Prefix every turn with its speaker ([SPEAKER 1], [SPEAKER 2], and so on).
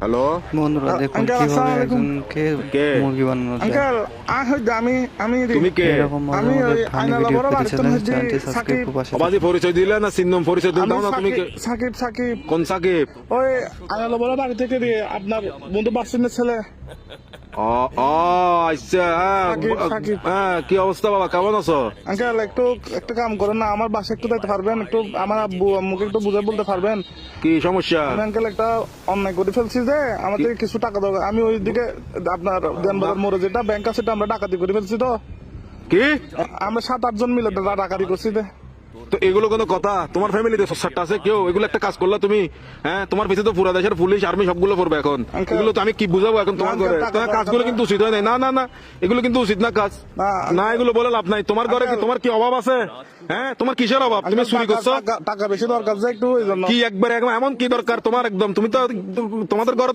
[SPEAKER 1] Hello
[SPEAKER 2] বন্ধুরা দেখুন
[SPEAKER 3] uncle,
[SPEAKER 2] কিভাবে
[SPEAKER 3] আসসালামু আলাইকুম।
[SPEAKER 2] একজনকে
[SPEAKER 1] কে?
[SPEAKER 2] মুরগি বানানো যায়।
[SPEAKER 3] আঙ্কেল আমি
[SPEAKER 1] তুমি কে?
[SPEAKER 2] এরকম মজার
[SPEAKER 3] আমি
[SPEAKER 2] মজার
[SPEAKER 3] ওই
[SPEAKER 2] ফানি
[SPEAKER 3] আয়নালা
[SPEAKER 2] ভিডিও
[SPEAKER 3] বড়
[SPEAKER 2] পেতে
[SPEAKER 3] বাড়িতে
[SPEAKER 2] চ্যানেল
[SPEAKER 3] মধ্যে
[SPEAKER 2] চ্যানেলটি সাবস্ক্রাইব
[SPEAKER 3] সাকিব।
[SPEAKER 2] করে পাশে
[SPEAKER 1] অবাধি পরিচয় দিলে না চিহ্ন পরিচয় দিলে
[SPEAKER 3] আমি
[SPEAKER 1] দাও না তুমি কে?
[SPEAKER 3] সাকিব
[SPEAKER 1] কোন সাকিব?
[SPEAKER 3] ওই আয়নালা বড় বাড়ি থেকে দিয়ে আপনার বন্ধু বাসিনের ছেলে।
[SPEAKER 1] ও ও আচ্ছা
[SPEAKER 3] সাকিব।
[SPEAKER 1] হ্যাঁ কি অবস্থা বাবা কেমন আছো?
[SPEAKER 3] আঙ্কেল একটু কাম করেন না, আমার বাসায় একটু দিতে পারবেন? একটু আমার আব্বু আম্মুকে একটু বুঝে বলতে পারবেন?
[SPEAKER 1] কি সমস্যা?
[SPEAKER 3] আমি আঙ্কেল একটা অন্যায় করে ফেলছি যে আমাদের কিছু টাকা দরকার। আমি ওইদিকে আপনার দেনবাজার মোড়ে যেটা ব্যাংক আছে আমরা ডাকাতি করে ফেলছি তো।
[SPEAKER 1] কি
[SPEAKER 3] আমরা 7-8 জন মিলে ডাকাতি করছি যে।
[SPEAKER 1] তো এগুলো কোনো কথা? তোমার ফ্যামিলিতে সস্তাটা আছে কেউ এগুলো একটা কাজ করলা তুমি? হ্যাঁ তোমার পিছনে তো পুরা দেশের পুলিশ আর্মি সবগুলো করবে এখন।
[SPEAKER 3] Uncle,
[SPEAKER 1] এগুলো তো আমি কি বুঝাবো এখন তোমার
[SPEAKER 3] Uncle,
[SPEAKER 1] ঘরে?
[SPEAKER 3] টাকা
[SPEAKER 1] তোমার কাজগুলো
[SPEAKER 3] দরকার।
[SPEAKER 1] কিন্তু উচিত হয় নাই। না না না এগুলো কিন্তু উচিত না কাজ।
[SPEAKER 3] না,
[SPEAKER 1] না এগুলো বলে লাভ নাই। তোমার ঘরে কি
[SPEAKER 3] Uncle,
[SPEAKER 1] তোমার কি অভাব আছে? হ্যাঁ তোমার কিসের অভাব? তুমি চুরি করছো?
[SPEAKER 3] টাকা বেশি দরকার যে একটু ওই জন্য।
[SPEAKER 1] কি একবার এমন কি দরকার তোমার? একদম তুমি তো তোমাদের ঘরে